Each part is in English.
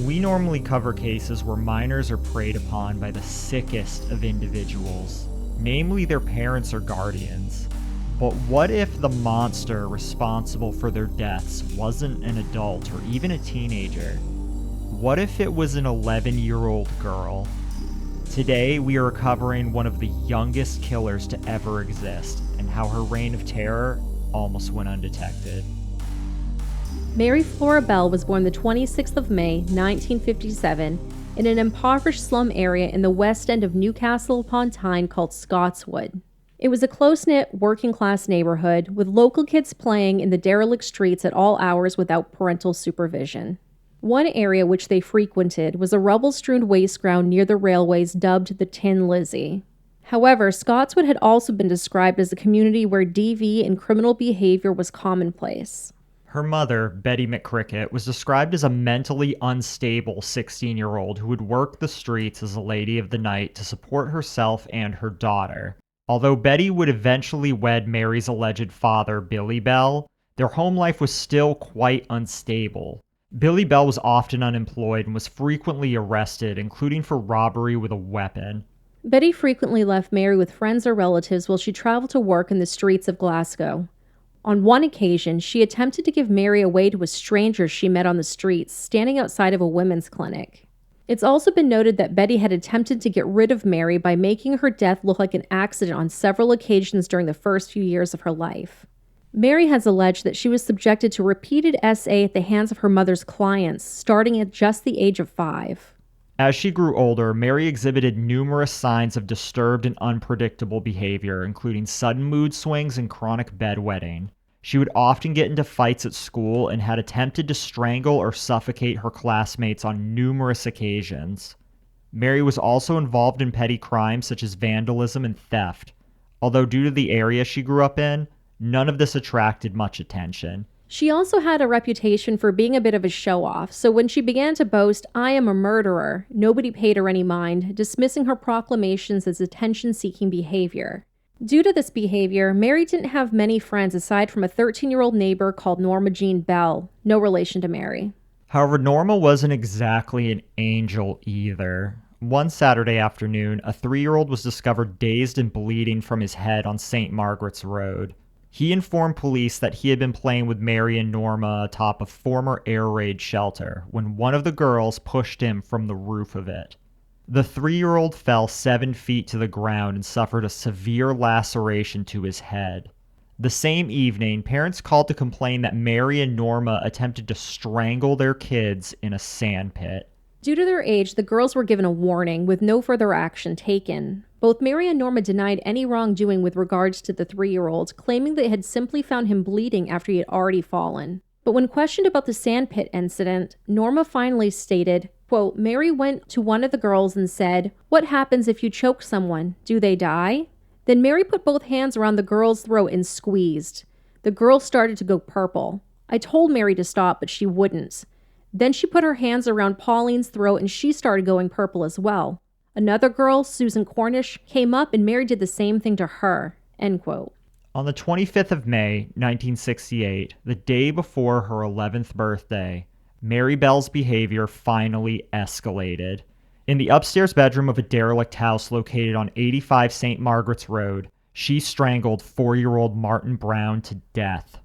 We normally cover cases where minors are preyed upon by the sickest of individuals, namely their parents or guardians. But what if the monster responsible for their deaths wasn't an adult or even a teenager? What if it was an 11-year-old girl? Today, we are covering one of the youngest killers to ever exist and how her reign of terror almost went undetected. Mary Flora Bell was born the 26th of May, 1957, in an impoverished slum area in the west end of Newcastle upon Tyne called Scotswood. It was a close-knit, working-class neighborhood with local kids playing in the derelict streets at all hours without parental supervision. One area which they frequented was a rubble-strewn waste ground near the railways dubbed the Tin Lizzie. However, Scotswood had also been described as a community where DV and criminal behavior was commonplace. Her mother, Betty McCricket, was described as a mentally unstable 16-year-old who would work the streets as a lady of the night to support herself and her daughter. Although Betty would eventually wed Mary's alleged father, Billy Bell, their home life was still quite unstable. Billy Bell was often unemployed and was frequently arrested, including for robbery with a weapon. Betty frequently left Mary with friends or relatives while she traveled to work in the streets of Glasgow. On one occasion, she attempted to give Mary away to a stranger she met on the streets, standing outside of a women's clinic. It's also been noted that Betty had attempted to get rid of Mary by making her death look like an accident on several occasions during the first few years of her life. Mary has alleged that she was subjected to repeated SA at the hands of her mother's clients, starting at just the age of 5. As she grew older, Mary exhibited numerous signs of disturbed and unpredictable behavior, including sudden mood swings and chronic bedwetting. She would often get into fights at school and had attempted to strangle or suffocate her classmates on numerous occasions. Mary was also involved in petty crimes such as vandalism and theft. Although due to the area she grew up in, none of this attracted much attention. She also had a reputation for being a bit of a show-off, so when she began to boast, "I am a murderer," nobody paid her any mind, dismissing her proclamations as attention-seeking behavior. Due to this behavior, Mary didn't have many friends aside from a 13-year-old neighbor called Norma Jean Bell, no relation to Mary. However, Norma wasn't exactly an angel either. One Saturday afternoon, a 3-year-old was discovered dazed and bleeding from his head on St. Margaret's Road. He informed police that he had been playing with Mary and Norma atop a former air raid shelter when one of the girls pushed him from the roof of it. The 3-year-old fell 7 feet to the ground and suffered a severe laceration to his head. The same evening, parents called to complain that Mary and Norma attempted to strangle their kids in a sandpit. Due to their age, the girls were given a warning with no further action taken. Both Mary and Norma denied any wrongdoing with regards to the 3-year-old, claiming they had simply found him bleeding after he had already fallen. But when questioned about the sandpit incident, Norma finally stated, quote, "Mary went to one of the girls and said, 'What happens if you choke someone? Do they die?' Then Mary put both hands around the girl's throat and squeezed. The girl started to go purple. I told Mary to stop, but she wouldn't. Then she put her hands around Pauline's throat and she started going purple as well. Another girl, Susan Cornish, came up and Mary did the same thing to her." End quote. On the 25th of May, 1968, the day before her 11th birthday, Mary Bell's behavior finally escalated. In the upstairs bedroom of a derelict house located on 85 St. Margaret's Road, she strangled 4-year-old Martin Brown to death.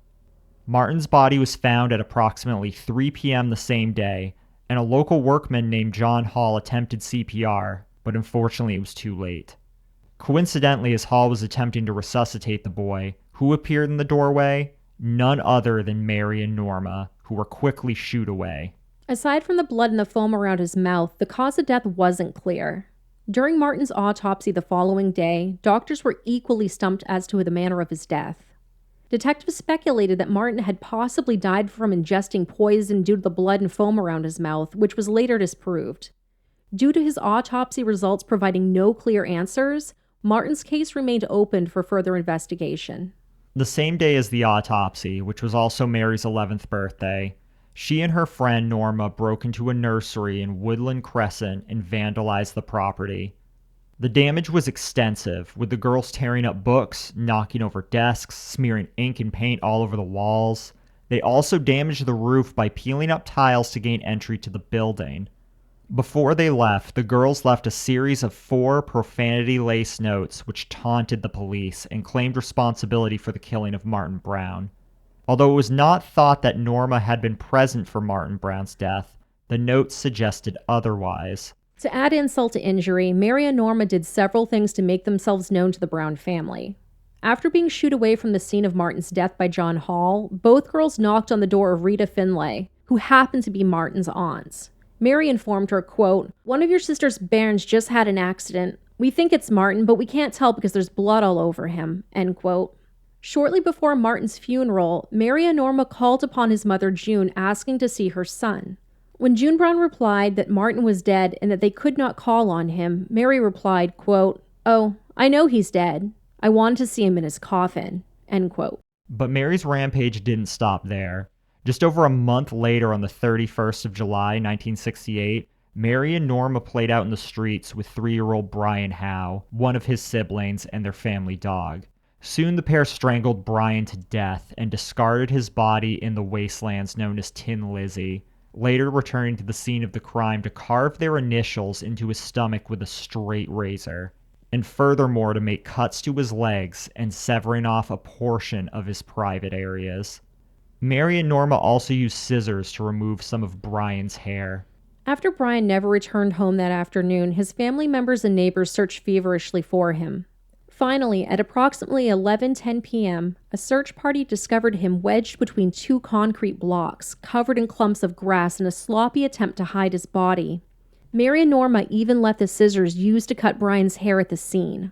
Martin's body was found at approximately 3 p.m. the same day, and a local workman named John Hall attempted CPR, but unfortunately it was too late. Coincidentally, as Hall was attempting to resuscitate the boy, who appeared in the doorway? None other than Mary and Norma, who were quickly shooed away. Aside from the blood and the foam around his mouth, the cause of death wasn't clear. During Martin's autopsy the following day, doctors were equally stumped as to the manner of his death. Detectives speculated that Martin had possibly died from ingesting poison due to the blood and foam around his mouth, which was later disproved. Due to his autopsy results providing no clear answers, Martin's case remained open for further investigation. The same day as the autopsy, which was also Mary's 11th birthday, she and her friend Norma broke into a nursery in Woodland Crescent and vandalized the property. The damage was extensive, with the girls tearing up books, knocking over desks, smearing ink and paint all over the walls. They also damaged the roof by peeling up tiles to gain entry to the building. Before they left, the girls left a series of 4 profanity-laced notes which taunted the police and claimed responsibility for the killing of Martin Brown. Although it was not thought that Norma had been present for Martin Brown's death, the notes suggested otherwise. To add insult to injury, Mary and Norma did several things to make themselves known to the Brown family. After being shooed away from the scene of Martin's death by John Hall, both girls knocked on the door of Rita Finlay, who happened to be Martin's aunt. Mary informed her, quote, "One of your sister's bairns just had an accident. We think it's Martin, but we can't tell because there's blood all over him," end quote. Shortly before Martin's funeral, Mary and Norma called upon his mother, June, asking to see her son. When June Brown replied that Martin was dead and that they could not call on him, Mary replied, quote, "Oh, I know he's dead. I wanted to see him in his coffin," end quote. But Mary's rampage didn't stop there. Just over a month later, on the 31st of July, 1968, Mary and Norma played out in the streets with 3-year-old Brian Howe, one of his siblings, and their family dog. Soon the pair strangled Brian to death and discarded his body in the wastelands known as Tin Lizzie, later returning to the scene of the crime to carve their initials into his stomach with a straight razor, and furthermore to make cuts to his legs and severing off a portion of his private areas. Mary and Norma also used scissors to remove some of Brian's hair. After Brian never returned home that afternoon, his family members and neighbors searched feverishly for him. Finally, at approximately 11:10 p.m., a search party discovered him wedged between 2 concrete blocks, covered in clumps of grass in a sloppy attempt to hide his body. Mary and Norma even left the scissors used to cut Brian's hair at the scene.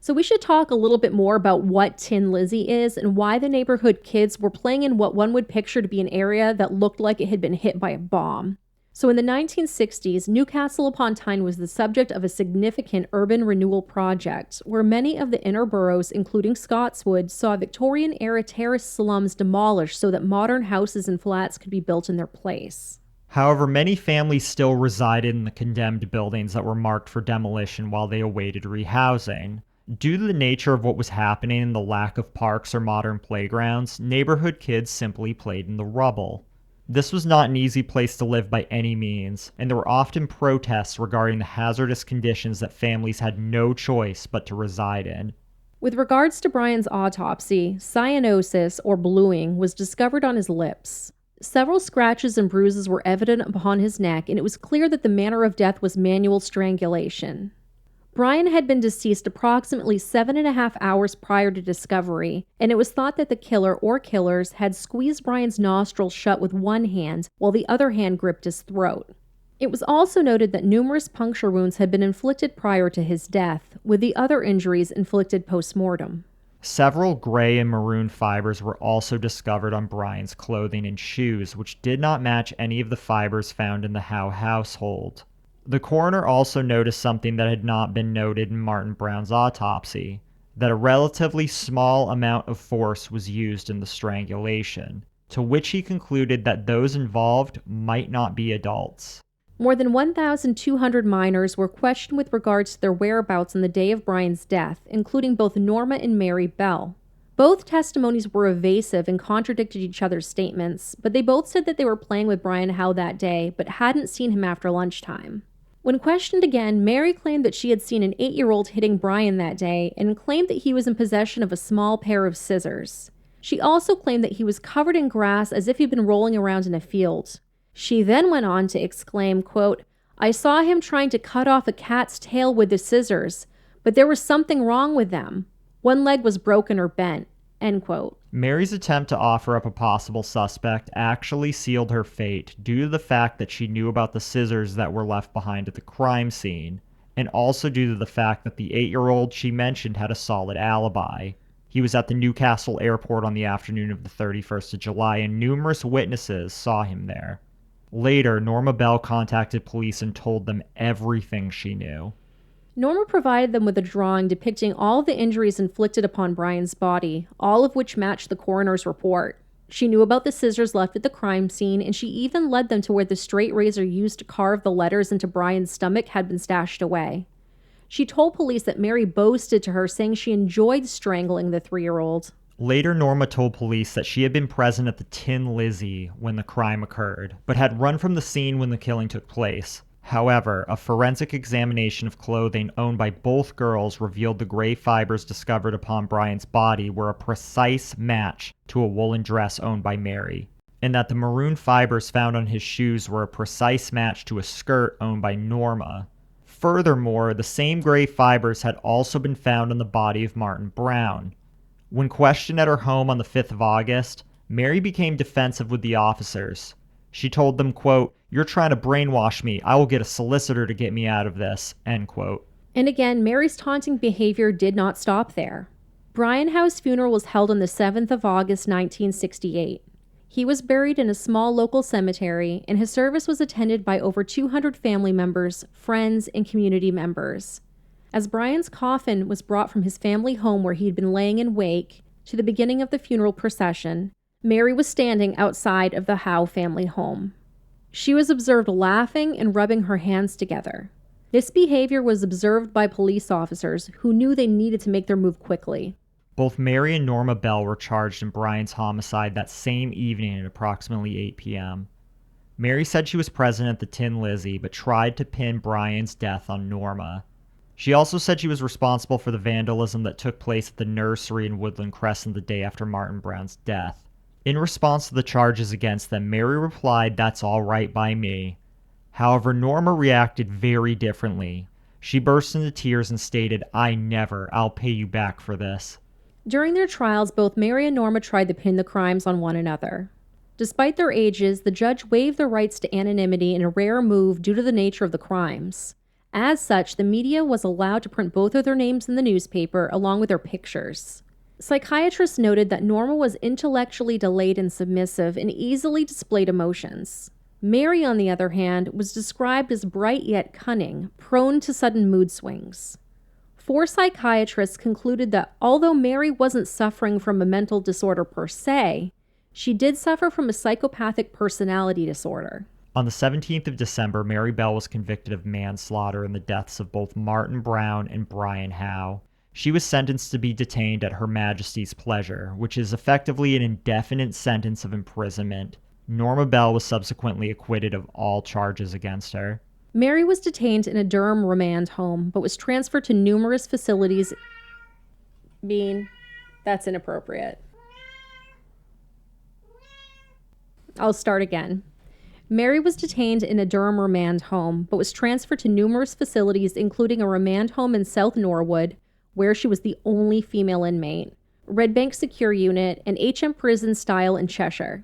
So we should talk a little bit more about what Tin Lizzie is and why the neighborhood kids were playing in what one would picture to be an area that looked like it had been hit by a bomb. So in the 1960s, Newcastle upon Tyne was the subject of a significant urban renewal project where many of the inner boroughs, including Scotswood, saw Victorian-era terrace slums demolished so that modern houses and flats could be built in their place. However, many families still resided in the condemned buildings that were marked for demolition while they awaited rehousing. Due to the nature of what was happening and the lack of parks or modern playgrounds, neighborhood kids simply played in the rubble. This was not an easy place to live by any means, and there were often protests regarding the hazardous conditions that families had no choice but to reside in. With regards to Brian's autopsy, cyanosis, or bluing, was discovered on his lips. Several scratches and bruises were evident upon his neck, and it was clear that the manner of death was manual strangulation. Brian had been deceased approximately 7.5 hours prior to discovery, and it was thought that the killer or killers had squeezed Brian's nostrils shut with one hand while the other hand gripped his throat. It was also noted that numerous puncture wounds had been inflicted prior to his death, with the other injuries inflicted post-mortem. Several gray and maroon fibers were also discovered on Brian's clothing and shoes, which did not match any of the fibers found in the Howe household. The coroner also noticed something that had not been noted in Martin Brown's autopsy, that a relatively small amount of force was used in the strangulation, to which he concluded that those involved might not be adults. More than 1,200 minors were questioned with regards to their whereabouts on the day of Brian's death, including both Norma and Mary Bell. Both testimonies were evasive and contradicted each other's statements, but they both said that they were playing with Brian Howe that day, but hadn't seen him after lunchtime. When questioned again, Mary claimed that she had seen an 8-year-old hitting Brian that day and claimed that he was in possession of a small pair of scissors. She also claimed that he was covered in grass as if he'd been rolling around in a field. She then went on to exclaim, quote, "I saw him trying to cut off a cat's tail with the scissors, but there was something wrong with them. One leg was broken or bent," end quote. Mary's attempt to offer up a possible suspect actually sealed her fate due to the fact that she knew about the scissors that were left behind at the crime scene, and also due to the fact that the 8-year-old she mentioned had a solid alibi. He was at the Newcastle airport on the afternoon of the 31st of July, and numerous witnesses saw him there. Later, Norma Bell contacted police and told them everything she knew. Norma provided them with a drawing depicting all of the injuries inflicted upon Brian's body, all of which matched the coroner's report. She knew about the scissors left at the crime scene, and she even led them to where the straight razor used to carve the letters into Brian's stomach had been stashed away. She told police that Mary boasted to her, saying she enjoyed strangling the 3-year-old. Later, Norma told police that she had been present at the Tin Lizzie when the crime occurred, but had run from the scene when the killing took place. However, a forensic examination of clothing owned by both girls revealed the gray fibers discovered upon Brian's body were a precise match to a woolen dress owned by Mary, and that the maroon fibers found on his shoes were a precise match to a skirt owned by Norma. Furthermore, the same gray fibers had also been found on the body of Martin Brown. When questioned at her home on the 5th of August, Mary became defensive with the officers. She told them, quote, "You're trying to brainwash me. I will get a solicitor to get me out of this," end quote. And again, Mary's taunting behavior did not stop there. Brian Howe's funeral was held on the 7th of August, 1968. He was buried in a small local cemetery, and his service was attended by over 200 family members, friends, and community members. As Brian's coffin was brought from his family home where he had been laying in wake to the beginning of the funeral procession, Mary was standing outside of the Howe family home. She was observed laughing and rubbing her hands together. This behavior was observed by police officers who knew they needed to make their move quickly. Both Mary and Norma Bell were charged in Brian's homicide that same evening at approximately 8 p.m. Mary said she was present at the Tin Lizzie, but tried to pin Brian's death on Norma. She also said she was responsible for the vandalism that took place at the nursery in Woodland Crescent the day after Martin Brown's death. In response to the charges against them, Mary replied, "That's all right by me." However, Norma reacted very differently. She burst into tears and stated, I'll pay you back for this." During their trials, both Mary and Norma tried to pin the crimes on one another. Despite their ages, the judge waived their rights to anonymity in a rare move due to the nature of the crimes. As such, the media was allowed to print both of their names in the newspaper along with their pictures. Psychiatrists noted that Norma was intellectually delayed and submissive and easily displayed emotions. Mary, on the other hand, was described as bright yet cunning, prone to sudden mood swings. 4 psychiatrists concluded that although Mary wasn't suffering from a mental disorder per se, she did suffer from a psychopathic personality disorder. On the 17th of December, Mary Bell was convicted of manslaughter in the deaths of both Martin Brown and Brian Howe. She was sentenced to be detained at Her Majesty's pleasure, which is effectively an indefinite sentence of imprisonment. Norma Bell was subsequently acquitted of all charges against her. Mary was detained in a Durham remand home, but was transferred to numerous facilities. That's inappropriate. I'll start again. Mary was detained in a Durham remand home, but was transferred to numerous facilities, including a remand home in South Norwood, where she was the only female inmate, Red Bank Secure Unit, and HM Prison Style in Cheshire.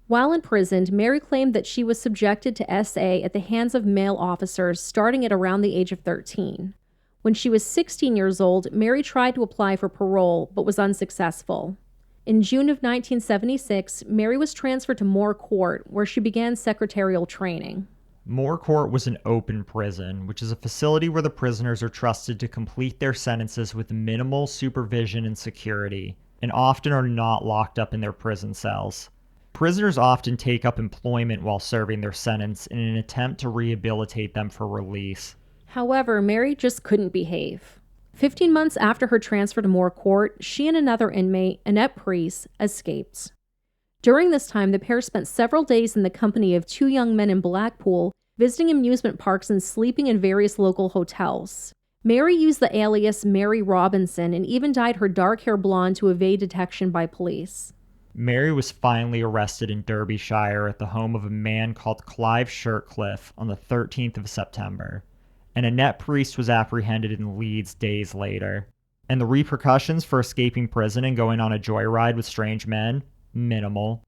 While imprisoned, Mary claimed that she was subjected to SA at the hands of male officers starting at around the age of 13. When she was 16 years old, Mary tried to apply for parole, but was unsuccessful. In June of 1976, Mary was transferred to Moore Court, where she began secretarial training. Moore Court was an open prison, which is a facility where the prisoners are trusted to complete their sentences with minimal supervision and security, and often are not locked up in their prison cells. Prisoners often take up employment while serving their sentence in an attempt to rehabilitate them for release. However, Mary just couldn't behave. 15 months after her transfer to Moore Court, she and another inmate, Annette Priest, escaped. During this time, the pair spent several days in the company of 2 young men in Blackpool, visiting amusement parks and sleeping in various local hotels. Mary used the alias Mary Robinson and even dyed her dark hair blonde to evade detection by police. Mary was finally arrested in Derbyshire at the home of a man called Clive Shirtcliffe on the 13th of September, and Annette Priest was apprehended in Leeds days later. And the repercussions for escaping prison and going on a joyride with strange men? Minimal.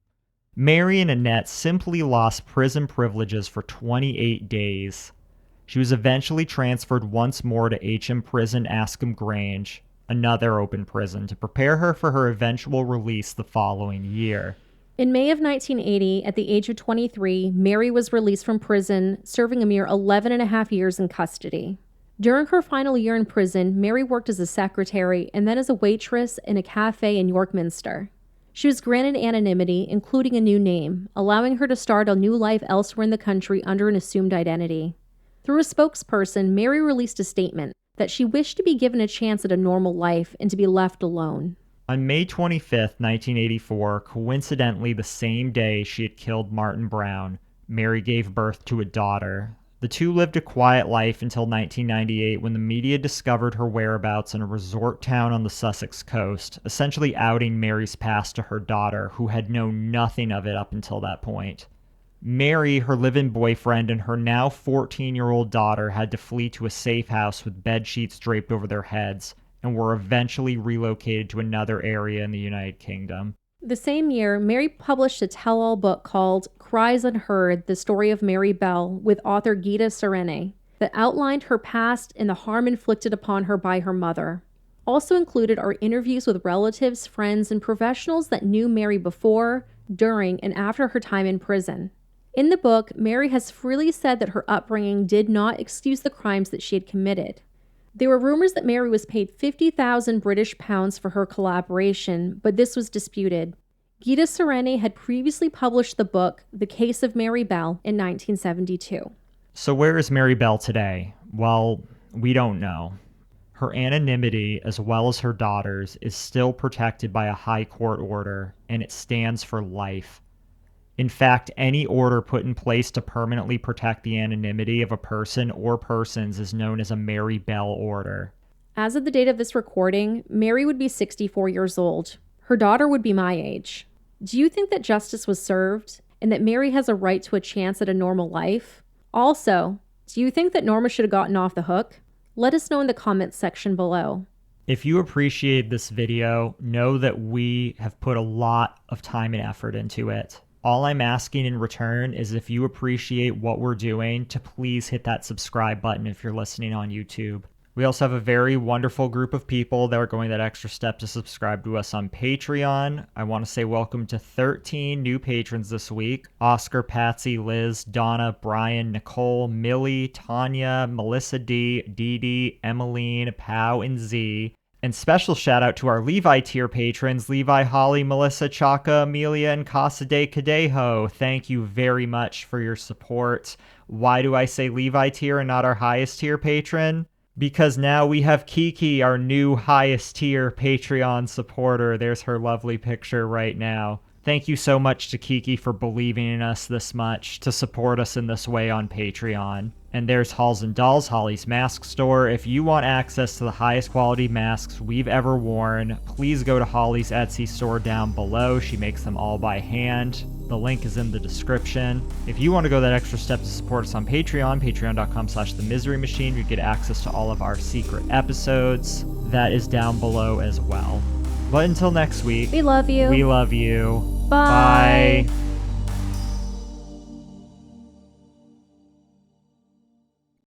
Mary and Annette simply lost prison privileges for 28 days. She was eventually transferred once more to HM Prison Askham Grange, another open prison, to prepare her for her eventual release the following year. In May of 1980, at the age of 23, Mary was released from prison, serving a mere 11 and a half years in custody. During her final year in prison, Mary worked as a secretary and then as a waitress in a cafe in York Minster. She was granted anonymity, including a new name, allowing her to start a new life elsewhere in the country under an assumed identity. Through a spokesperson, Mary released a statement that she wished to be given a chance at a normal life and to be left alone. On May 25th, 1984, coincidentally the same day she had killed Martin Brown, Mary gave birth to a daughter. The two lived a quiet life until 1998 when the media discovered her whereabouts in a resort town on the Sussex coast, essentially outing Mary's past to her daughter, who had known nothing of it up until that point. Mary, her live-in boyfriend, and her now 14-year-old daughter had to flee to a safe house with bed sheets draped over their heads and were eventually relocated to another area in the United Kingdom. The same year, Mary published a tell-all book called Cries Unheard, The Story of Mary Bell with author Gita Serene that outlined her past and the harm inflicted upon her by her mother. Also included are interviews with relatives, friends, and professionals that knew Mary before, during, and after her time in prison. In the book, Mary has freely said that her upbringing did not excuse the crimes that she had committed. There were rumors that Mary was paid 50,000 British pounds for her collaboration, but this was disputed. Gita Serene had previously published the book The Case of Mary Bell in 1972. So where is Mary Bell today? Well, we don't know. Her anonymity, as well as her daughter's, is still protected by a high court order, and it stands for life. In fact, any order put in place to permanently protect the anonymity of a person or persons is known as a Mary Bell order. As of the date of this recording, Mary would be 64 years old. Her daughter would be my age. Do you think that justice was served and that Mary has a right to a chance at a normal life? Also, do you think that Norma should have gotten off the hook? Let us know in the comments section below. If you appreciate this video, know that we have put a lot of time and effort into it. All I'm asking in return is if you appreciate what we're doing, to please hit that subscribe button if you're listening on YouTube. We also have a very wonderful group of people that are going that extra step to subscribe to us on Patreon. I want to say welcome to 13 new patrons this week. Oscar, Patsy, Liz, Donna, Brian, Nicole, Millie, Tanya, Melissa D, Dee Dee, Emmeline, Pow, and Z. And special shout out to our Levi tier patrons, Levi, Hollie, Melissa, Chaka, Amelia, and Casa De Cadejo. Thank you very much for your support. Why do I say Levi tier and not our highest tier patron? Because now we have Kiki, our new highest tier Patreon supporter. There's her lovely picture right now. Thank you so much to Kiki for believing in us this much, to support us in this way on Patreon. And there's Halls and Dolls, Hollie's mask store. If you want access to the highest quality masks we've ever worn, please go to Hollie's Etsy store down below. She makes them all by hand. The link is in the description. If you want to go that extra step to support us on Patreon, patreon.com/themiserymachine, you get access to all of our secret episodes. That is down below as well. But until next week, We love you. we love you. Bye. Bye.